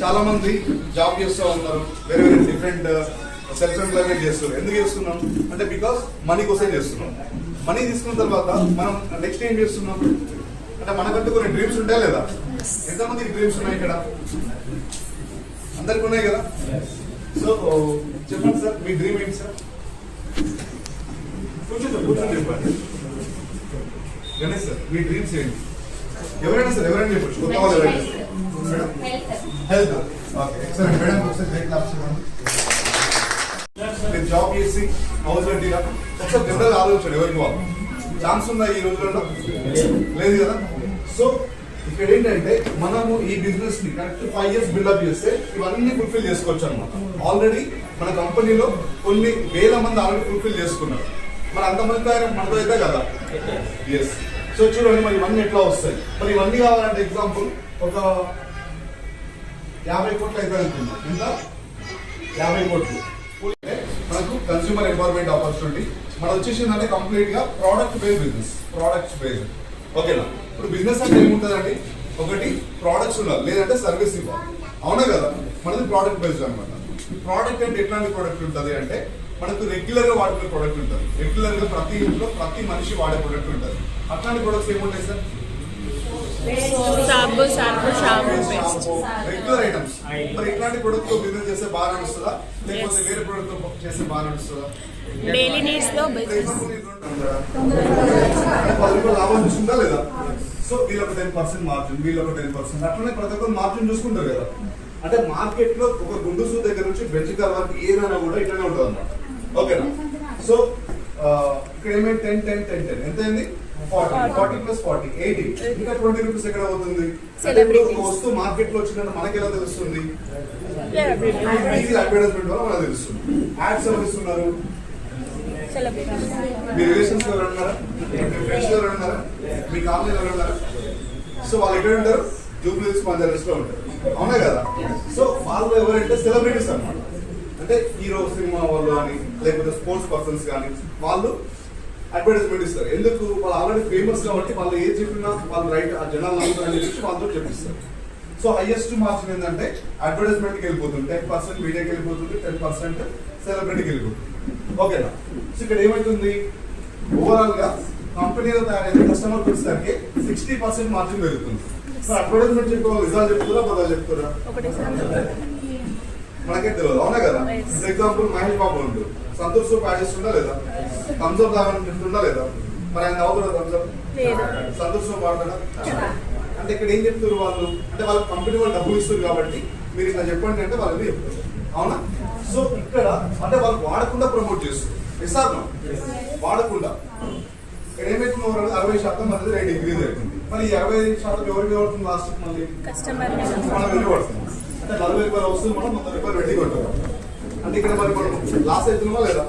చాలా మంది జాబ్ చేస్తూ ఉన్నారు, వేరే వేరే డిఫరెంట్ సెల్ఫ్ ఎంప్లాయ్మెంట్ చేస్తున్నారు. ఎందుకు చేస్తున్నాం అంటే బికాస్ మనీ కోసం చేస్తున్నాం. మనీ తీసుకున్న తర్వాత మనం నెక్స్ట్ ఏం చేస్తున్నాం అంటే మనకంటూ కొన్ని డ్రీమ్స్ ఉంటాయి లేదా? ఎంతమందికి డ్రీమ్స్ ఉన్నాయి ఇక్కడ? అందరికి ఉన్నాయి కదా? సో చెప్పండి సార్, మీ డ్రీమ్ ఏంటి సార్? కూర్చొని చెప్పండి. గణేష్ సార్, మీ డ్రీమ్స్ ఏంటి? ఎవరైనా సార్, ఎవరైనా చెప్పచ్చు. కొత్త వాళ్ళు ఎవరైనా? హెల్త్. Okay, excellent madam. ఒకసారి గ్రేట్ క్లాప్స్ ఇవ్వండి. మీరు జాబ్ చేసి హౌస్ కట్టిగా ఒకసారి జనరల్ ఆలోచన ఎవరికి వాళ్ళు ఛాన్స్ ఉందా ఈ రోజులలో? లేదు కదా. సో ఇక్కడ ఏంటంటే మనము ఈ బిజినెస్ ని కరెక్ట్ 5 years బిల్డప్ చేస్తే ఇవన్నీ ఫుల్ఫిల్ చేసుకోవచ్చు అనమాట. ఆల్రెడీ మన కంపెనీలో కొన్ని వేల మంది ఆల్రెడీ ఫుల్ఫిల్ చేసుకున్నారు. మరి అంతమంది మనతో అయితే కదా. ఎస్. సో చూడండి మరి ఇవన్నీ ఎట్లా వస్తాయి. మరి ఇవన్నీ కావాలంటే ఎగ్జాంపుల్ ఒక 50 కోట్లు అయితే అనుకుందాం. ఎంత? 50 కోట్లు. మనకు కన్స్యూమర్ ఎంపవర్మెంట్ ఆపర్చునిటీ మనకు వచ్చేసిందంటే కంప్లీట్ గా product based business. Products based. ఓకేనా? ఇప్పుడు బిజినెస్ అంటే ఏముంటుందండి? ఒకటి ప్రోడక్ట్స్ ఉండాలి, లేదంటే సర్వీస్ ఇవ్వాలి. అవునా కదా? మనది ప్రోడక్ట్ బేస్డ్ అనమాట. ప్రోడక్ట్ అంటే ఎట్లాంటి ప్రోడక్ట్ ఉంటుంది అంటే మనకు రెగ్యులర్ గా వాడుకునే ప్రోడక్ట్ ఉంటుంది. రెగ్యులర్ గా ప్రతి ఇంట్లో ప్రతి మనిషి వాడే ప్రోడక్ట్ ఉంటుంది. అట్లాంటి ప్రొడక్ట్స్ ఏముంటాయి సార్? Regular items. మరి ఇట్లాంటి ప్రొడక్ట్ తో బిజినెస్ చేస్తే బాగా నడుస్తుందా, లేకపోతే వేరే ప్రొడక్ట్ తో చేస్తే బాగా నడుస్తుందా? డైలీ నీడ్స్ లో బిజినెస్ 10 రూపాయలు లాభం చూసుకుంటా లేదా? సో వీళ్ళొక 10% మార్జిన్, వీళ్ళొక 10%. అట్లనే ప్రతి ఒక్కరు మార్జిన్ చూసుకుంటారు కదా. అంటే మార్కెట్ లో ఒక గుండు సూ దగ్గర నుంచి బెంచ్ కార్ వరకు ఏదైనా కూడా ఇట్లానే ఉంటుంది అనమాట. ఓకేనా? సో ఇక్కడ ఏమైంది? 10 10 10 10 ఎంత అయింది? 40 + 40 80. ఇంకా 20 రూపీస్ ఎక్కడ అవుతుంది? ఒక వస్తువు మార్కెట్ లో వచ్చిందంటే మనకి ఎలా తెలుస్తుంది? అడ్వర్టైజ్మెంట్ వల్ల మనకు తెలుస్తుంది. యాడ్స్ ఎవరు ఇస్తున్నారు? మీ రిలేషన్స్ ఎవరు ఉన్నారా? మీ ఫ్రెండ్స్ ఎవరు ఉన్నారా? మీ కాలనీ ఎవరు ఉన్నారా? సో వాళ్ళు ఎక్కడ ఉంటారు? జూబ్లీహిల్స్ పంజాబ్స్ లో ఉంటారు. అవునా కదా? సో వాళ్ళు ఎవరంటే సెలబ్రిటీస్ అన్నమాట. అంటే హీరో సినిమా వాళ్ళు కానీ లేకపోతే స్పోర్ట్స్ పర్సన్స్ కానీ వాళ్ళు అడ్వర్టైజ్మెంట్ ఇస్తారు. ఎందుకు? వాళ్ళు ఆల్రెడీ ఫేమస్ కాబట్టి వాళ్ళు ఏది చెప్పినా వాళ్ళు రైట్ ఆ జనాలు నమ్ముతారని చెప్పి వాళ్ళతో చెప్పిస్తారు. సో హైయెస్ట్ మార్జిన్ ఏంటంటే అడ్వర్టైజ్మెంట్కి వెళ్ళిపోతుంది. 10% మీడియాకి వెళ్ళిపోతుంది, 10% సెలబ్రిటీకి వెళ్ళిపోతుంది. ఓకేనా? సో ఇక్కడ ఏమవుతుంది? ఓవరాల్ గా కంపెనీలో తయారైన కస్టమర్ వచ్చేసరికి 60% మార్జిన్ పెరుగుతుంది. సో అడ్వర్టైజ్మెంట్ చెప్పే వాళ్ళు నిజాలు చెప్తారా బదాలు చెప్తారా? మనకే తెలియదు. అవునా కదా? ఫర్ ఎగ్జాంపుల్ మహేష్ బాబు ఉండు, సంతోష్ సోప్ యాడ్ చేస్తుందా లేదా? థమ్స్అప్ తాగని చెప్తుందా లేదా? మరి ఆయన తాగుతుందా థమ్స్అప్? సంతోష్ సోప్ వాడతాడా? అంటే ఇక్కడ ఏం చెప్తారు వాళ్ళు అంటే వాళ్ళ కంపెనీ వాళ్ళు డబ్బులు ఇస్తారు కాబట్టి మీరు ఇట్లా చెప్పండి అంటే వాళ్ళని చెప్తారు. అవునా? సో ఇక్కడ అంటే వాళ్ళు వాడకుండా ప్రమోట్ చేస్తారు. ఇస్తారు వాడకుండా. ఇక్కడ ఏమైతుంది? 60% అనేది రేట్ ఇంక్రీజ్ అవుతుంది. మరి 60% ఎవరికి పడుతుంది? లాస్ట్ మళ్ళీ మనం వెళ్ళి పడుతుంది. అంటే 40 రూపాయలు వస్తుంది, మనం 30 రూపాయలు రెడీ కొట్టాం. అంటే ఇక్కడ మరి మనం లాస్ అవుతున్నామా లేదా?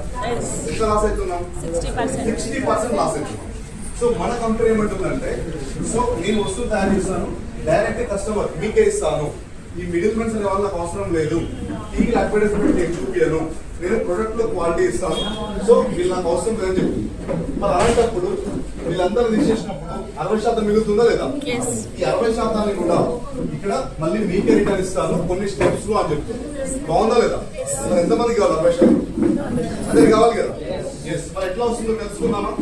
ఎంత లాస్ అవుతున్నాం? 60% లాస్ అవుతున్నాం. సో మన కంపెనీ ఏమంటుందంటే సో నేను వస్తువు తయారు చేస్తాను, డైరెక్ట్ కస్టమర్ మీకే ఇస్తాను, ఈ మిడిల్ మెన్స్ అనే వాళ్ళకి అవసరం లేదు, టీవీ అడ్వర్టైజ్మెంట్ నేను చూపించను, నేను ప్రొడక్ట్ లో క్వాలిటీ ఇస్తాను, సో వీళ్ళు నాకు అవసరం లేదని చెప్తుంది. మరి అలాంటప్పుడు వీళ్ళందరూ తీసేసినప్పుడు 60% మిగులుతుందా లేదా? ఈ 60% కూడా ఇక్కడ మళ్ళీ మీకే రిటర్న్ ఇస్తాను కొన్ని స్టెప్స్ లో అని చెప్తుంది. బాగుందా లేదా? మరి ఎంతమందికి కావాలి 60%? అందరికి కావాలి కదా. ఎస్. మరి ఎట్లా వస్తుందో తెలుసుకున్నామా?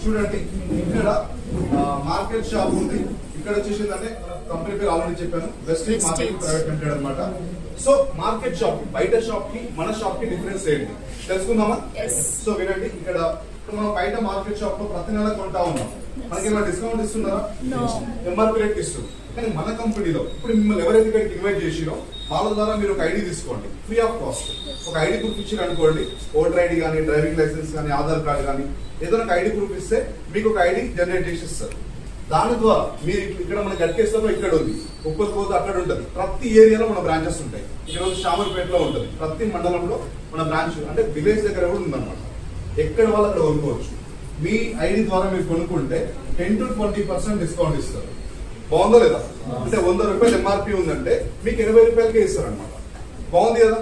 చూడండి, ఇక్కడ మార్కెట్ షాప్ ఉంది. ఇక్కడ వచ్చేసిందంటే కంపెనీ పేరు ఆల్రెడీ చెప్పాను, వెస్ట్లింగ్ మార్కెటింగ్ ప్రైవేట్ లిమిటెడ్ అనమాట. సో మార్కెట్ షాప్ బయట షాప్ కి మన షాప్ కి డిఫరెన్స్ ఏంటి తెలుసుకుందామా? సో వినండి, ఇక్కడ మనం బయట మార్కెట్ షాప్ లో ప్రతి నెల కొంటా ఉన్నాం, మనకి ఏమైనా డిస్కౌంట్ ఇస్తున్నారా? ఎంఆర్పీ రేట్ ఇస్తుంది. కానీ మన కంపెనీలో ఇప్పుడు మిమ్మల్ని ఎవరైతే ఇక్కడికి ఇన్వైట్ చేసిరో వాళ్ళ ద్వారా మీరు ఒక ఐడి తీసుకోండి, ఫ్రీ ఆఫ్ కాస్ట్. ఒక ఐడి ప్రూఫ్ ఇచ్చారు అనుకోండి, ఓటర్ ఐడి కానీ, డ్రైవింగ్ లైసెన్స్ కానీ, ఆధార్ కార్డు కానీ, ఏదైనా ఒక ఐడి ప్రూఫ్ ఇస్తే మీకు ఒక ఐడి జనరేట్ చేసి ఇస్తారు. దాని ద్వారా మీరు ఇక్కడ మన గట్కేస్తాలో ఇక్కడ ఉంది, ఉప్పల్పోతే అక్కడ ఉంటుంది, ప్రతి ఏరియాలో మన బ్రాంచెస్ ఉంటాయి. ఇక్కడ షామర్పేటలో ఉంటుంది, ప్రతి మండలంలో మన బ్రాంచ్ అంటే విలేజ్ దగ్గర కూడా ఉందన్నమాట. ఎక్కడ వాళ్ళు అక్కడ కొనుక్కోవచ్చు. మీ ఐడి ద్వారా మీరు కొనుక్కుంటే 10 to 20% డిస్కౌంట్ ఇస్తారు. బాగుందా లేదా? అంటే 100 రూపాయలు ఎంఆర్పీ ఉందంటే మీకు 20 రూపాయలకే ఇస్తారు అనమాట. బాగుంది కదా?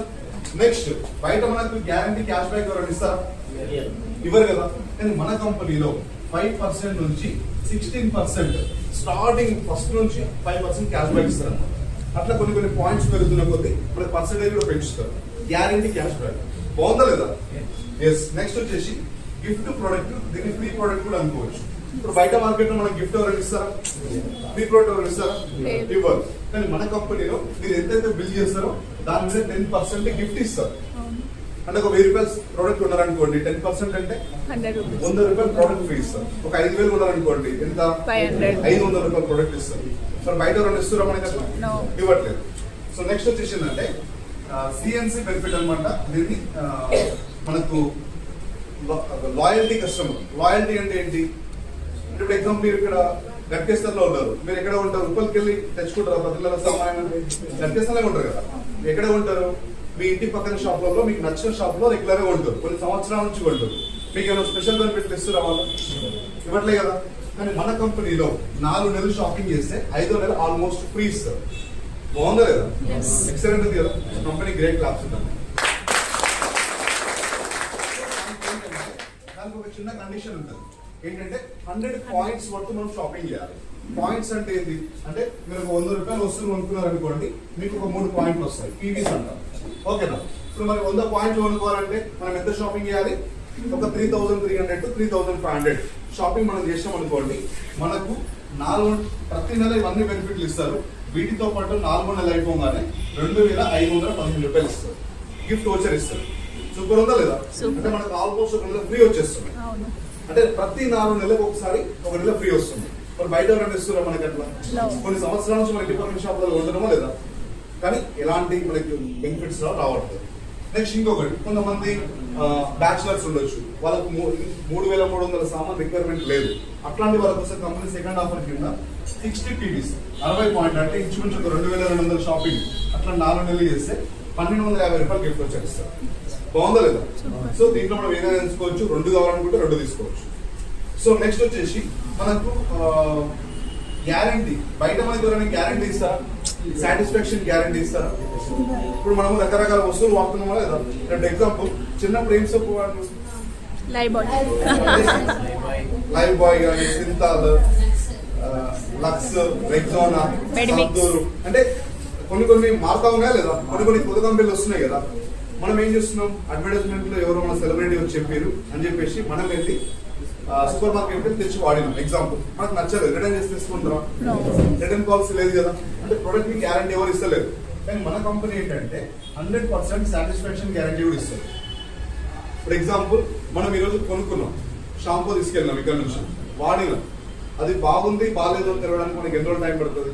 నెక్స్ట్, బయట మనకు గ్యారంటీ క్యాష్ బ్యాక్ ఎవరైనా ఇస్తారా? ఇవ్వరు కదా. కానీ మన కంపెనీలో 5% నుంచి 16% స్టార్టింగ్ ఫస్ట్ నుంచి 5% క్యాష్ బ్యాక్ ఇస్తారు అనమాట. అట్లా కొన్ని పాయింట్స్ పెరుగుతున్న కొద్దీ మనకి పర్సెంటేజ్ కూడా పెంచుతారు. Guarantee cash back. బాగుందా లేదా? ఎస్. నెక్స్ట్ వచ్చేసి గిఫ్ట్ ప్రోడక్ట్. దీన్ని ఫ్రీ ప్రోడక్ట్ కూడా అనుకోవచ్చు. ఇప్పుడు బయట మార్కెట్ లో మనకి గిఫ్ట్ ఎవరైనా ఇస్తారా? ఫ్రీ ప్రోడక్ట్ ఎవరైనా ఇస్తారా? ఇవ్వరు. కానీ మన కంపెనీలో మీరు ఎంతైతే బిల్ చేస్తారో దాని మీద 10% గిఫ్ట్ ఇస్తారు. అంటే ఒక 1000 రూపాయలు ప్రోడక్ట్ ఉన్నారనుకోండి, 10% అంటే 100 రూపాయలు ప్రోడక్ట్ ఫ్రీ ఇస్తారు. ఒక 5000 ఉన్నారనుకోండి, ఎంత? 500 రూపాయలు ప్రోడక్ట్ ఇస్తారు. మరి బయట ఎవరైనా ఇస్తారా మనకి? అట్లా ఇవ్వట్లేదు. సో నెక్స్ట్ వచ్చేసిందంటే సిఎన్సి బెనిఫిట్ అనమాట. దీన్ని మనకు లాయల్టీ కస్టమర్. లాయల్టీ అంటే ఏంటి? ఇప్పుడు ఎగ్జాంపుల్ మీరు ఇక్కడ గట్కేశ్వర్లో ఉన్నారు, మీరు ఎక్కడ ఉంటారు? రూపాయలకి వెళ్ళి తెచ్చుకుంటారు ప్రతిల సామాన్యం. గట్కేశ్వర్లో ఉంటారు కదా, ఎక్కడ ఉంటారు? మీ ఇంటి పక్కన షాప్లలో మీకు నచ్చిన షాప్ లో రెగ్యులర్ గా ఉంటారు, కొన్ని సంవత్సరాల నుంచి కొంటారు. మీకు ఏమైనా స్పెషల్ బెనిఫిట్ ఇస్తారు వాళ్ళు? ఇవ్వట్లే కదా. కానీ మన కంపెనీలో 4 నెలలు షాపింగ్ చేస్తే 5వ నెల ఆల్మోస్ట్ ఫ్రీ ఇస్తారు. బాగుందా లేదా? ఎక్సలెంట్ ఉంది కదా. కంపెనీ గ్రేట్ క్లాప్స్ ఉంటాం. దానికి ఒక చిన్న కండిషన్ ఉంటుంది. ఏంటంటే 100 పాయింట్స్ వరకు మనం షాపింగ్ చేయాలి. పాయింట్స్ అంటే ఏంటి అంటే, మీరు ఒక 100 రూపాయలు వస్తువులు కొనుక్కున్నారు అనుకోండి, మీకు ఒక 3 పాయింట్లు వస్తాయి, పీవీస్ అంటారు. ఓకేనా? ఇప్పుడు మరి 100 పాయింట్లు కొనుక్కోవాలంటే మనం ఎంత షాపింగ్ చేయాలి? ఒక 3300 to 3500 షాపింగ్ మనం చేసాం అనుకోండి, మనకు ప్రతి నెల ఇవన్నీ బెనిఫిట్లు ఇస్తారు. వీటితో పాటు 4వ నెల అయిపోగానే 2515 రూపాయలు ఇస్తారు, గిఫ్ట్ వోచర్ ఇస్తారు. సూపర్ ఉందా లేదా? అంటే మనకు ఆల్మోస్ట్ ఒక నెల ఫ్రీ వచ్చేస్తుంది. అంటే ప్రతి 4 నెలలకు ఒకసారి ఒక నెల ఫ్రీ వస్తుంది. మరి బయట ఎవరైనా ఇస్తున్నారా మనకి? అట్లా కొన్ని సంవత్సరాల నుంచి మనకి డిపార్ట్మెంట్ షాప్లలో ఉండడమో లేదా, కానీ ఎలాంటి మనకి బెనిఫిట్స్ రావట్లేదు. నెక్స్ట్ ఇంకొకటి, కొంతమంది బ్యాచులర్స్ ఉండొచ్చు, వాళ్ళకు 3300 సామాన్ రిక్వైర్మెంట్ లేదు. అట్లాంటి వాళ్ళ కోసం కంపెనీ సెకండ్ ఆఫర్ కింద 60 పీవీస్ 60 పాయింట్ అంటే ఇంచుమించు 2200 షాపింగ్ అట్లా 4 నెలలు చేస్తే 1250 రూపాయలు గిఫ్ట్ వచ్చేస్తారు. బాగుందా లేదా? సో దీంట్లో మనం ఏదైనా తీసుకోవచ్చు, 2 కావాలనుకుంటే 2 తీసుకోవచ్చు. సో నెక్స్ట్ వచ్చేసి మనకు గ్యారంటీ. బయట మనకి ఎవరైనా గ్యారంటీ ఇస్తారా? సాటిస్ఫాక్షన్ గ్యారంటీ ఇస్తారా? ఇప్పుడు మనము రకరకాల వస్తువులు వాడుతున్నామా లేదా? అంటే ఎగ్జాంపుల్, చిన్నప్పుడు ఏం సోప్ వాడు? లైవ్ బాయ్ కానీ, సింతాల్, లక్స్, రెక్సానా, సంతూర్. అంటే కొన్ని మారుతా ఉన్నాయా లేదా? కొన్ని కొత్త కంపెనీలు వస్తున్నాయి కదా. మనం ఏం చేస్తున్నాం? అడ్వర్టైజ్మెంట్ లో ఎవరో మన సెలబ్రిటీ వచ్చి చెప్పారు అని చెప్పేసి మనం వెళ్ళి సూపర్ మార్కెట్ వెళ్ళి తెచ్చి వాడినాం. ఎగ్జాంపుల్, మనకు నచ్చలేదు, రిటర్న్ చేసి తీసుకుంటారా? రిటర్న్ పాలసీ లేదు కదా. అంటే ప్రొడక్ట్ ని గ్యారంటీ ఎవరు ఇస్తలేదు. కానీ మన కంపెనీ ఏంటంటే 100% సాటిస్ఫాక్షన్ గ్యారంటీ కూడా ఇస్తారు. ఫర్ ఎగ్జాంపుల్, మనం ఈరోజు కొనుక్కున్నాం, షాంపూ తీసుకెళ్ళినాం ఇక్కడ నుంచి, వాడినాం, అది బాగుంది బాగాలేదు అని తెలవడానికి మనకి ఎన్ని రోజులు టైం పడుతుంది?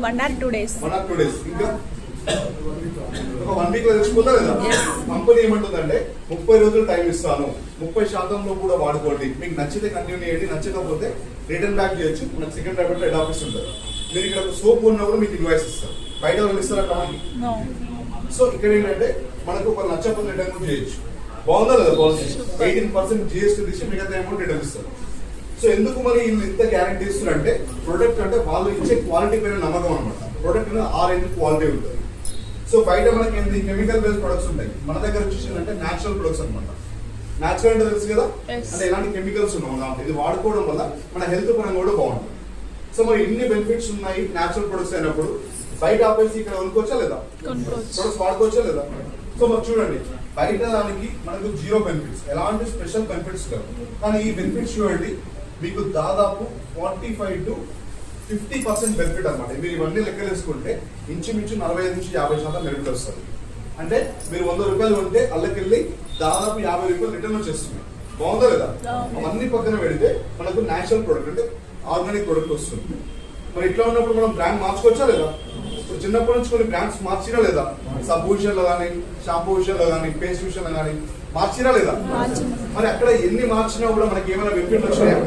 1 or 2 days. 1 or 2 days. ఇంకా ఒక 1 వీక్ లో తెచ్చుకుందా లేదా? కంపెనీ ఏమంటుందంటే 30 రోజులు టైం ఇస్తాను, 30% కూడా వాడుకోండి, మీకు నచ్చితే కంటిన్యూ చేయండి, నచ్చకపోతే రిటర్న్ బ్యాక్ చేయొచ్చు. మనకు సెకండ్ రైట్ హెడ్ ఆఫీస్ ఉంటుంది. మీరు ఇక్కడ సోప్ ఉన్నప్పుడు మీకు ఇన్వాయిస్ ఇస్తారు. బయట వాళ్ళు ఇస్తారా కంపెనీ? సో ఇక్కడ ఏంటంటే మనకు ఒక నచ్చకపోతే రిటర్న్ కూడా చేయొచ్చు. బాగుందా లేదా పాలసీ? 18% GST తీసి మిగతా అమౌంట్ రిటర్న్ ఇస్తారు. సో ఎందుకు మరి వీళ్ళు ఇంత గ్యారంటీ ఇస్తున్నారంటే, ప్రొడక్ట్ అంటే వాళ్ళు ఇచ్చే క్వాలిటీ పైన నమ్మకం అనమాట. ప్రొడక్ట్ R&D క్వాలిటీ ఉంటుంది. సో బయట మనకి ఏంటి, కెమికల్ బేస్డ్ ప్రొడక్ట్స్ ఉంటాయి. మన దగ్గర వచ్చేసి అంటే న్యాచురల్ ప్రొడక్ట్స్ అనమాట. న్యాచురల్ అంటే తెలుసు కదా, అంటే ఎలాంటి కెమికల్స్ ఉన్నాం, ఇది వాడుకోవడం వల్ల మన హెల్త్ పరంగా కూడా బాగుంటుంది. సో మరి ఇన్ని బెనిఫిట్స్ ఉన్నాయి న్యాచురల్ ప్రొడక్ట్స్ అయినప్పుడు, బయట ఆపేసి ఇక్కడ కొనుక్కోవచ్చా లేదా? ప్రొడక్ట్స్ వాడుకోవచ్చా లేదా? సో మరి చూడండి, బయట దానికి మనకు 0 బెనిఫిట్స్, ఎలాంటి స్పెషల్ బెనిఫిట్స్ లేవు. కానీ ఈ బెనిఫిట్స్ చూడండి, మీకు దాదాపు 45 to 50% బెనిఫిట్ అనమాట. మీరు ఇవన్నీ లెక్కలేసుకుంటే ఇంచుమించు 45 నుంచి 50% బెనిఫిట్ వస్తుంది. అంటే మీరు 100 రూపాయలు ఉంటే అల్లకెళ్ళి దాదాపు 50 రూపాయలు రిటర్న్ వచ్చేస్తుంది. బాగుందా లేదా? అవన్నీ పక్కన పెడితే మనకు నేచురల్ ప్రొడక్ట్ అంటే ఆర్గానిక్ ప్రొడక్ట్ వస్తుంది. మరి ఇట్లా ఉన్నప్పుడు మనం బ్రాండ్ మార్చుకోవచ్చా లేదా? ఇప్పుడు చిన్నప్పటి నుంచి కొన్ని బ్రాండ్స్ మార్చినా లేదా? సబ్బు విషయంలో కానీ, షాంపూ విషయంలో కానీ, పేస్ట్ విషయంలో కానీ మార్చినా లేదా? మరి అక్కడ ఎన్ని మార్చినా కూడా మనకి ఏమైనా బెనిఫిట్లు వచ్చినాయా?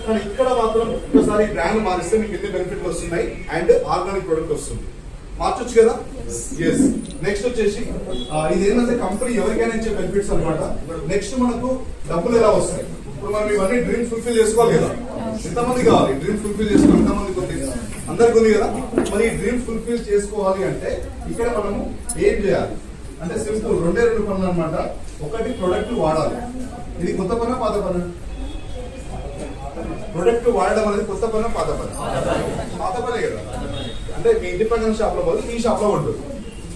కానీ ఇక్కడ మాత్రం ఒకసారి బ్రాండ్ మారిస్తే మీకు ఎన్ని బెనిఫిట్లు వస్తున్నాయి అండ్ ఆర్గానిక్ ప్రొడక్ట్ వస్తుంది. మార్చొచ్చు కదా? ఎస్. నెక్స్ట్ వచ్చేసి ఇది ఏంటంటే కంపెనీ ఎవరికైనా ఇచ్చే బెనిఫిట్స్ అనమాట. నెక్స్ట్ మనకు డబ్బులు ఎలా వస్తాయి? ఇప్పుడు మనం ఇవన్నీ డ్రీమ్స్ ఫుల్ఫిల్ చేసుకోవాలి కదా. ఎంతమంది కావాలి డ్రీమ్స్ ఫుల్ఫిల్ చేసుకోవాలి? ఎంతమందికి ఉంది? అందరికి ఉంది కదా. మరి డ్రీమ్స్ ఫుల్ఫిల్ చేసుకోవాలి అంటే ఇక్కడ మనము ఏం చేయాలి అంటే సింపుల్, 2 పనులు అనమాట. ఒకటి, ప్రొడక్ట్ వాడాలి. ఇది కొత్త పనా పాత పనా? ప్రొడక్ట్ వాడడం అనేది కొత్త పని పాత పని? పాత పనే కదా. అంటే మీ ఇంటి పక్కన షాప్ లో బదులు ఈ షాప్ లో ఉంటుంది,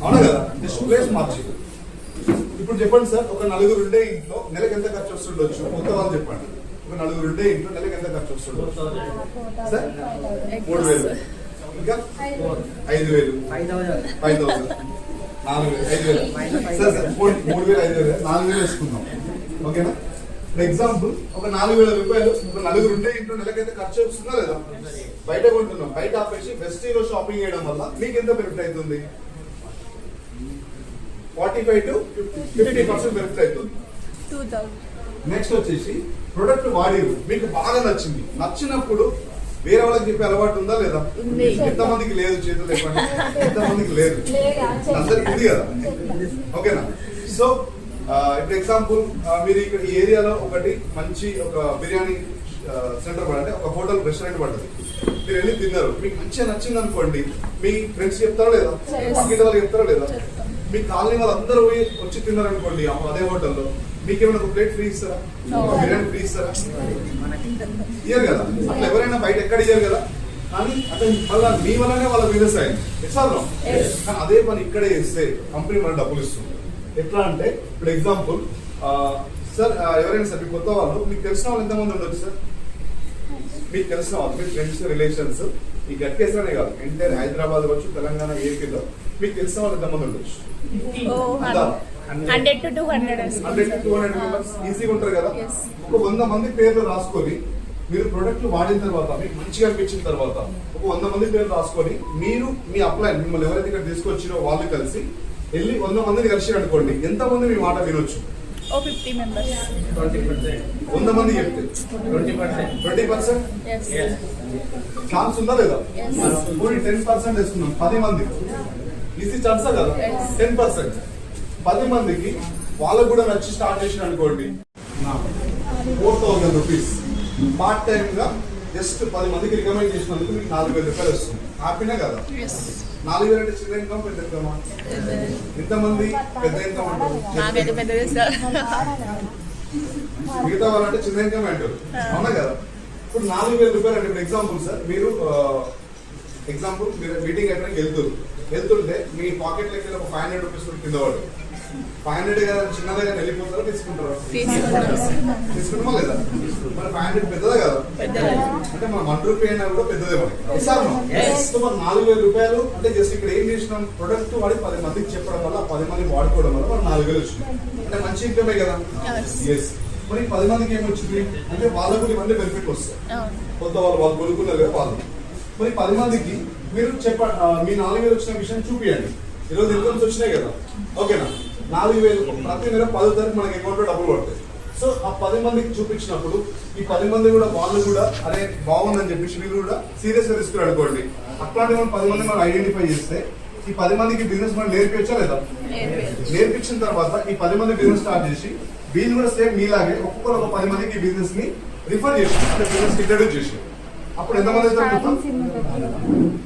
అవునా కదా? జస్ట్ ప్లేస్ మార్చి. ఇప్పుడు చెప్పండి సార్, ఒక నలుగురు ఉండే ఇంట్లో నెలకు ఎంత ఖర్చు వస్తుండొచ్చు? కొత్త వాళ్ళు చెప్పండి. ఒక నలుగురు ఉండే ఇంట్లో నెలకు ఎంత ఖర్చు వస్తుండొచ్చు సార్? 3,000, ఇంకా 5,000, 5,000, 4,000, 5,000 సార్. సార్ 3,000, 5,000, 4,000 వేసుకుందాం, ఓకేనా? ఫర్ ఎగ్జాంపుల్ ఒక 4,000 రూపాయలు ఒక నలుగురు ఉండే ఇంట్లో నెలకైతే ఖర్చు వస్తుందా లేదా? బయట కొంటున్నాం, బయట ఆపేసి వెస్టీలో షాపింగ్ చేయడం వల్ల మీకు ఎంత బెనిఫిట్ అవుతుంది? 45 to 50% బెనిఫిట్ అవుతుంది. 2,000. నెక్స్ట్ వచ్చేసి ప్రొడక్ట్ వాడిరు, మీకు బాగా నచ్చింది. నచ్చినప్పుడు వేరే వాళ్ళకి చెప్పే అలవాటు ఉందా లేదా? ఎంతమందికి లేదు? చేతులు చెప్పండి, ఎంతమందికి లేదు? అందరికి ఉంది కదా, ఓకేనా? సో ఇప్పుడు ఎగ్జాంపుల్ మీరు ఇక్కడ ఈ ఏరియాలో ఒకటి మంచి ఒక బిర్యానీ సెంటర్ పడండి, ఒక హోటల్ రెస్టారెంట్ పడుతుంది. మీరు వెళ్ళి తిన్నారు, మీకు మంచిగా నచ్చింది అనుకోండి, మీ ఫ్రెండ్స్ చెప్తారా లేదా? పక్కింటి వాళ్ళు చెప్తారా లేదా? మీ కాలనీ వాళ్ళు అందరూ పోయి వచ్చి తిన్నారు అనుకోండి అదే హోటల్లో, మీకు ఏమైనా ఒక ప్లేట్ ఫ్రీ ఇస్తారా? బిర్యానీ ఫ్రీ ఇస్తారా? ఇయ్యరు కదా. అట్లా ఎవరైనా బయట ఎక్కడ ఇయ్యరు కదా. కానీ అట్లా మళ్ళీ మీ వల్లనే వాళ్ళ బిజినెస్ అయింది. ఇస్తాను కానీ అదే పని ఇక్కడే ఇస్తే కంపెనీ మన డబ్బులు ఇస్తుంది. ఎట్లా అంటే ఇప్పుడు ఎగ్జాంపుల్ సార్, ఎవరైనా సార్ మీ కొత్త వాళ్ళు, మీకు తెలిసిన వాళ్ళు ఎంతమంది ఉండొచ్చు సార్? మీకు తెలిసిన వాళ్ళు, మీ ఫ్రెండ్స్, రిలేషన్స్, ఈ గట్కేసనే కాదు, ఎంటైర్ హైదరాబాద్ వచ్చు, తెలంగాణ ఏపీలో మీకు తెలిసిన వాళ్ళు ఎంతమంది ఉండొచ్చు? 100 to 200. 100 to 200 మెంబర్స్ ఈజీగా ఉంటారు కదా. ఒక 100 మంది పేర్లు రాసుకొని మీరు ప్రొడక్ట్ వాడిన తర్వాత మీకు మంచిగా అనిపించిన తర్వాత ఒక 100 మంది పేర్లు రాసుకొని మీరు మీ అప్లైన్ మిమ్మల్ని ఎవరైతే ఇక్కడ తీసుకొచ్చినో వాళ్ళు కలిసి వెళ్ళి 100 మందిని కలిసి అనుకోండి, ఎంతమంది మీ మాట వినొచ్చు? 50 members. 100 మంది చెప్తే 20%. ఛాన్స్ ఉందా లేదా? 10% వేసుకున్నాం, 10 మంది ఈజీ ఛాన్సా కదా? 10%, 10 మందికి వాళ్ళకు కూడా నచ్చి స్టార్ట్ చేసిన అనుకోండి, 4,000 రూపీస్ పార్ట్ టైం గా జస్ట్ 10 మందికి రికమెండ్ చేసినందుకు మీకు 4,000 రూపాయలు వస్తుంది. హ్యాపీనే కదా? 4,000 అంటే చిన్న ఇన్కమ్, పెద్ద ఇన్కమ్? ఎంతమంది పెద్ద ఇన్కమ్ అంటారు? మిగతా వాళ్ళంటే చిన్న ఇన్కమ్ అంటారు, అవునా కదా? ఇప్పుడు 4,000 రూపాయలు అంటే ఇప్పుడు ఎగ్జాంపుల్ సార్, మీరు మీటింగ్ ఎక్కడికి వెళ్తుంటే మీ పాకెట్ లెక్క ఒక 500 రూపీస్ కింద పడు. 500 కదా చిన్నదే కానీ వెళ్ళిపోతారా తీసుకుంటారా? తీసుకుంటామా లేదా? మరి 500 పెద్దదా కదా? అంటే మన 1 రూపీ అయినా కూడా పెద్దదే మనకి. సో మన 4,000 రూపాయలు అంటే జస్ట్ ఇక్కడ ఏం చేసినాం, ప్రొడక్ట్ వాడి 10 మందికి చెప్పడం వల్ల 10 మంది వాడుకోవడం వల్ల మనం 4,000 వచ్చింది. అంటే మంచి ఇన్కమే కదా. ఎస్. మరి 10 మందికి ఏమొచ్చింది అంటే వాళ్ళకు ఇవన్నీ బెనిఫిట్ వస్తాయి. కొత్త వాళ్ళు కొనుక్కున్నారు కదా వాళ్ళు. మరి 10 మందికి మీరు చెప్పండి, మీ 4,000 వచ్చిన విషయం చూపియండి. ఈరోజు ఇన్కమ్స్ వచ్చినాయి కదా, ఓకేనా? 4,000 ప్రతి నెల 10వ తారీఖు మనకి అకౌంట్ లో డబ్బులు పడతాయి. సో ఆ 10 మందికి చూపించినప్పుడు ఈ 10 మంది కూడా వాళ్ళు కూడా అరే బాగుందని చెప్పేసి వీళ్ళు కూడా సీరియస్ గా తీసుకుని అనుకోండి. అట్లాంటి మనం 10 మంది మనం ఐడెంటిఫై చేస్తే ఈ 10 మందికి బిజినెస్ మనం నేర్పించా లేదా? నేర్పించిన తర్వాత ఈ 10 మంది బిజినెస్ స్టార్ట్ చేసి వీళ్ళు కూడా సేమ్ మీలాగే ఒక్కొక్కరు ఒక 10 మందికి బిజినెస్ ని రిఫర్ చేసి అంటే బిజినెస్ ఇంట్రడ్యూస్ చేసి అప్పుడు ఎంతమంది అవుతారు?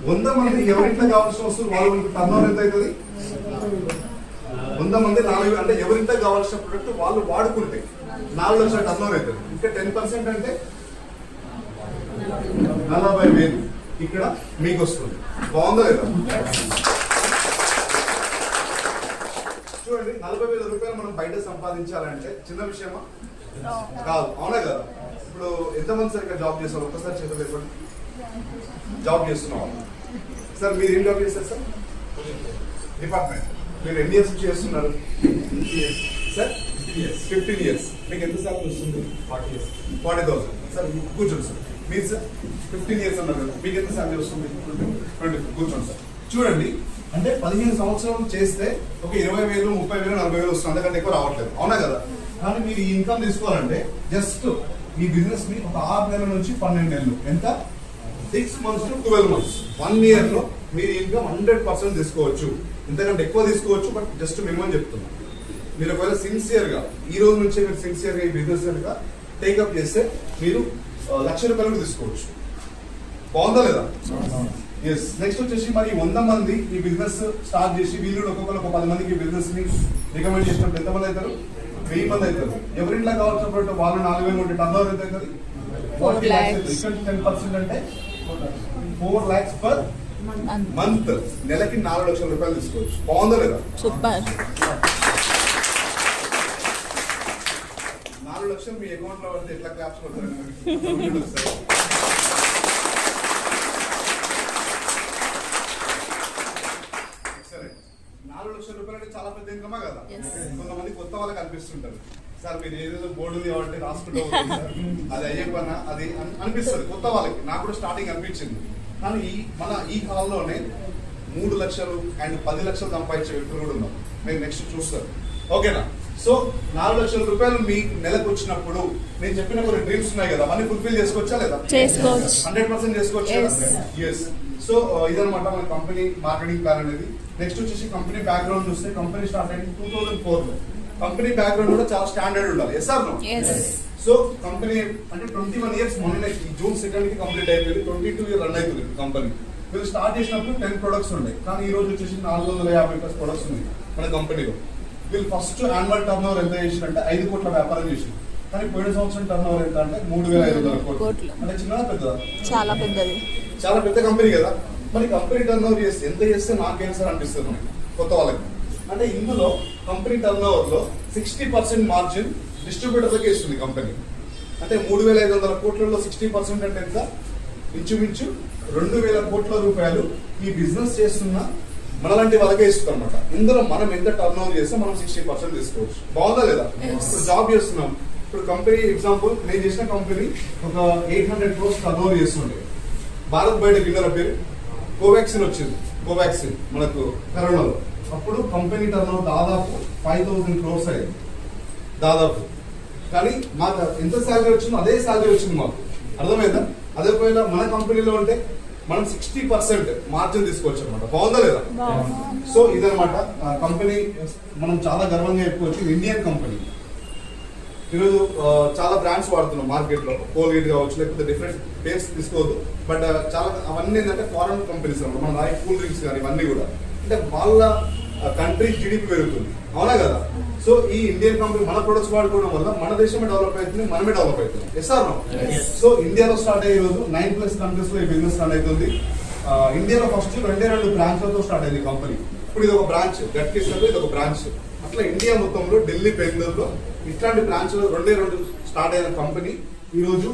100 మంది ఎవరింట్లో కావాల్సిన వస్తువులు వాళ్ళు టర్న్ ఓవర్ ఎంత అవుతుంది? 100 మంది 4 అంటే ఎవరింట్లో కావాల్సిన ప్రొడక్ట్ వాళ్ళు వాడుకుంటే 4 లక్షల టర్న్ ఓవర్ అవుతుంది. ఇంకా 10% అంటే 40,000 ఇక్కడ మీకు వస్తుంది. బాగుందా లేదా? చూడండి, 40,000 రూపాయలు మనం బయట సంపాదించాలంటే చిన్న విషయమా? కాదు, అవునా కదా? ఇప్పుడు ఎంతమంది సార్ ఇక్కడ జాబ్ చేస్తారు? ఒక్కసారి చేతులు చెప్పండి. జాబ్ చేస్తున్నాం సార్, మీరు ఏం జాబ్ చేస్తారు సార్? డిపార్ట్మెంట్. మీరు ఎన్ని ఇయర్స్ చేస్తున్నారు సార్? 15 years. మీకు ఎంత సార్ వస్తుంది? 40,000. సార్ కూర్చోండి సార్. మీరు సార్ 15 years అన్నారు కదా, మీకు ఎంత సాలరీ వస్తుంది? 20. కూర్చోండి సార్. చూడండి, అంటే 15 సంవత్సరాలు చేస్తే ఒక 20,000, 30,000, 40,000 వస్తుంది, అంతకంటే ఎక్కువ రావట్లేదు, అవునా కదా? కానీ మీరు ఈ ఇన్కమ్ తీసుకోవాలంటే జస్ట్ ఈ బిజినెస్ ని ఒక 6 నెలల నుంచి 12 నెలలు, ఎంత? 6 months to 12 months, 1 year లో మీరు ఇన్కమ్ 100% తీసుకోవచ్చు. ఇంతకంటే ఎక్కువ తీసుకోవచ్చు, బట్ జస్ట్ మినిమం చెప్తున్నా. మీరు ఒకవేళ సిన్సియర్ గా ఈ రోజు నుంచే మీరు సిన్సియర్ గా ఈ బిజినెస్ కనుక టేకప్ చేస్తే మీరు 1,00,000 రూపాయలు తీసుకోవచ్చు. బాగుందా లేదా? ఎస్. నెక్స్ట్ వచ్చేసి మరి 100 మంది ఈ బిజినెస్ స్టార్ట్ చేసి వీళ్ళు ఒక్కొక్కరు ఒక 10 మందికి బిజినెస్ ని రికమెండ్ చేసినప్పుడు ఎంతమంది అవుతారు? 1000 మంది అవుతారు. ఎవరింట్లో కావాల్సిన వాళ్ళు 4,000 ఉంటే టర్న్ ఓవర్ ఎంత అవుతుంది? 4 lakhs. ఇక్కడ 10% అంటే 4 lakhs పర్ మంత్. నెలకి 4 లక్షల రూపాయలు తీసుకోవచ్చు. బాగుందా లేదా? సూపర్. 4 లక్షలు మీ అకౌంట్ లో పడితే ఎట్లా క్లాప్స్ కొడతారు? 4 లక్షల రూపాయలు అంటే చాలా పెద్ద ఇన్కమా కదా. కొంతమంది కొత్త వాళ్ళకి అనిపిస్తుంటారు, సార్ మీరు ఏదేదో బోర్డు ఉంది కాబట్టి రాసుకుంటూ అది అయ్యే పని అది అనిపిస్తుంది కొత్త వాళ్ళకి. నాకు కూడా స్టార్టింగ్ అనిపించింది. కానీ ఈ కాలంలోనే 3 లక్షలు అండ్ 10 లక్షలు సంపాదించే వ్యక్తులు కూడా ఉన్నారు. మీరు నెక్స్ట్ చూస్తారు. ఓకేనా? సో 4 లక్షల రూపాయలు మీ నెలకు వచ్చినప్పుడు నేను చెప్పిన కొన్ని డ్రీమ్స్ ఉన్నాయి కదా, అవన్నీ ఫుల్ఫిల్ చేసుకోవచ్చా లేదా? చేసుకోవచ్చు. 100% చేసుకోవచ్చు. ఎస్. సో ఇదనమాట మన కంపెనీ మార్కెటింగ్ ప్లాన్ అనేది. నెక్స్ట్ వచ్చేసి కంపెనీ బ్యాక్గ్రౌండ్ చూస్తే, కంపెనీ స్టార్ట్ అయింది 2004 లో. కంపెనీ బ్యాక్గ్రౌండ్ కూడా చాలా స్టాండర్డ్ ఉండాలి. Yes or no? So company అంటే 21 ఇయర్స్ మొన్న జూన్ 2 కి కంప్లీట్ అయిపోయింది. 22 ఇయర్ రన్ అవుతుంది కంపెనీ. వీళ్ళు స్టార్ట్ చేసినప్పుడు 10 ప్రొడక్ట్స్ ఉన్నాయి, కానీ ఈ రోజు వచ్చేసి 450 ప్రొడక్ట్స్ ఉన్నాయి మన కంపెనీలో. వీళ్ళు ఫస్ట్ యాన్యువల్ టర్న్ ఓవర్ ఎంత చేసిందంటే 5 కోట్ల వ్యాపారం చేసింది. కానీ పోయిన సంవత్సరం టర్న్ ఓవర్ ఎంత అంటే 3500 కోట్లు. అంటే చిన్నదా పెద్దదా? చాలా పెద్దది. చాలా పెద్ద కంపెనీ కదా. మరి కంపెనీ టర్న్ ఓవర్ చేస్తే ఎంత చేస్తే నాకేం సార్ అనిపిస్తుంది కొత్త వాళ్ళకి అంటే, ఇందులో కంపెనీ టర్న్ ఓవర్ లో 60% మార్జిన్ డిస్ట్రిబ్యూటర్లకి ఇస్తుంది కంపెనీ. అంటే 3500 కోట్లలో 60% అంటే ఎంత? ఇంచుమించు 2000 కోట్ల రూపాయలు ఈ బిజినెస్ చేస్తున్న మనలాంటి వాళ్ళకే ఇస్తుంది అనమాట. ఇందులో మనం ఎంత టర్న్ ఓవర్ చేస్తే మనం 60% తీసుకోవచ్చు. బాగుందా లేదా? ఇప్పుడు జాబ్ చేస్తున్నాం. ఇప్పుడు కంపెనీ ఎగ్జాంపుల్, నేను చేసిన కంపెనీ ఒక 800 crores టర్న్ ఓవర్ చేస్తుండే. భారత్ బయట విన్నర్ పేరు కోవాక్సిన్ వచ్చింది. కోవాక్సిన్ మనకు కరోనాలో. అప్పుడు కంపెనీ టర్న్ ఓవర్ దాదాపు 5000 crores అయ్యింది దాదాపు. కానీ మాకు ఎంత శాలరీ వచ్చిందో అదే శాలరీ వచ్చింది మాకు. అర్థమైందా? అదే పోయినా మన కంపెనీలో ఉంటే మనం 60% మార్జిన్ తీసుకోవచ్చు అనమాట. బాగుందా లేదా? సో ఇదనమాట కంపెనీ. మనం చాలా గర్వంగా చెప్పుకోవచ్చు, ఇండియన్ కంపెనీ. ఈరోజు చాలా బ్రాండ్స్ వాడుతున్నాం మార్కెట్ లో, కోల్గేట్ కావచ్చు, లేకపోతే డిఫరెంట్ పేర్స్ తీసుకోవద్దు. బట్ చాలా అవన్నీ ఏంటంటే ఫారెన్ కంపెనీస్ అనమాట. మన కూల్ డ్రింక్స్ కానీ ఇవన్నీ కూడా అంటే వాళ్ళ కంట్రీ జీడిపి పెరుగుతుంది. అవునా కదా? సో ఈ ఇండియన్ కంపెనీ మన ప్రొడక్ట్స్ వాడుకోవడం వల్ల మన దేశమే డెవలప్ అవుతుంది, మనమే డెవలప్ అవుతుంది. Yes or no? సో ఇండియాలో స్టార్ట్ అయ్యే రోజు 9+ కంట్రీస్ లో ఈ బిజినెస్ రన్ అవుతుంది. ఇండియాలో ఫస్ట్ 2 బ్రాంచ్లతో స్టార్ట్ అయింది కంపెనీ. ఇప్పుడు ఇది ఒక బ్రాంచ్, గట్కేశ్వర్లో ఇది ఒక బ్రాంచ్. అట్లా ఇండియా మొత్తంలో ఢిల్లీ, బెంగళూరులో ఇట్లాంటి బ్రాంచ్లు 2 స్టార్ట్ అయిన కంపెనీ ఈ రోజు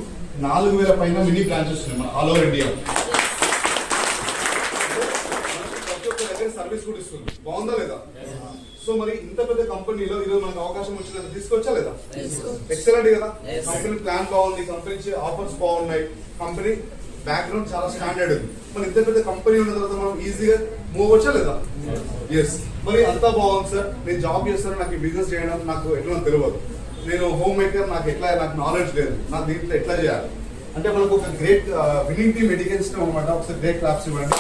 4000 పైన మినీ బ్రాంచెస్ ఉన్నాయి మన ఆల్ ఓవర్ ఇండియా. సర్వీస్ కూడా ఇస్తుంది. బాగుందా లేదా? సో మరి ఇంత పెద్ద కంపెనీలో ఈరోజు మనకు అవకాశం వచ్చిందని తీసుకోవచ్చా లేదా? ఎక్సలెంట్ కదా. కంపెనీ ప్లాన్ బాగుంది, కంపెనీ ఆఫర్స్ బాగున్నాయి, కంపెనీ బ్యాక్గ్రౌండ్ చాలా స్టాండర్డ్ ఉంది. మరి ఇంత పెద్ద కంపెనీ ఉన్న తర్వాత మనం ఈజీగా మూవ్ వచ్చా లేదా? ఎస్. మరి అంతా బాగుంది సార్, నేను జాబ్ చేస్తాను, నాకు ఈ బిజినెస్ చేయడం నాకు ఎట్లా తెలియదు, నేను హోమ్ మేకర్, నాకు నాలెడ్జ్ లేదు, నాకు దీంట్లో ఎట్లా చేయాలి అంటే మనకు ఒక గ్రేట్ విన్నింగ్ టీమ్ ఎడ్యుకేషన్ అనమాట. ఒకసారి గ్రేట్ క్లాప్స్ ఇవ్వండి.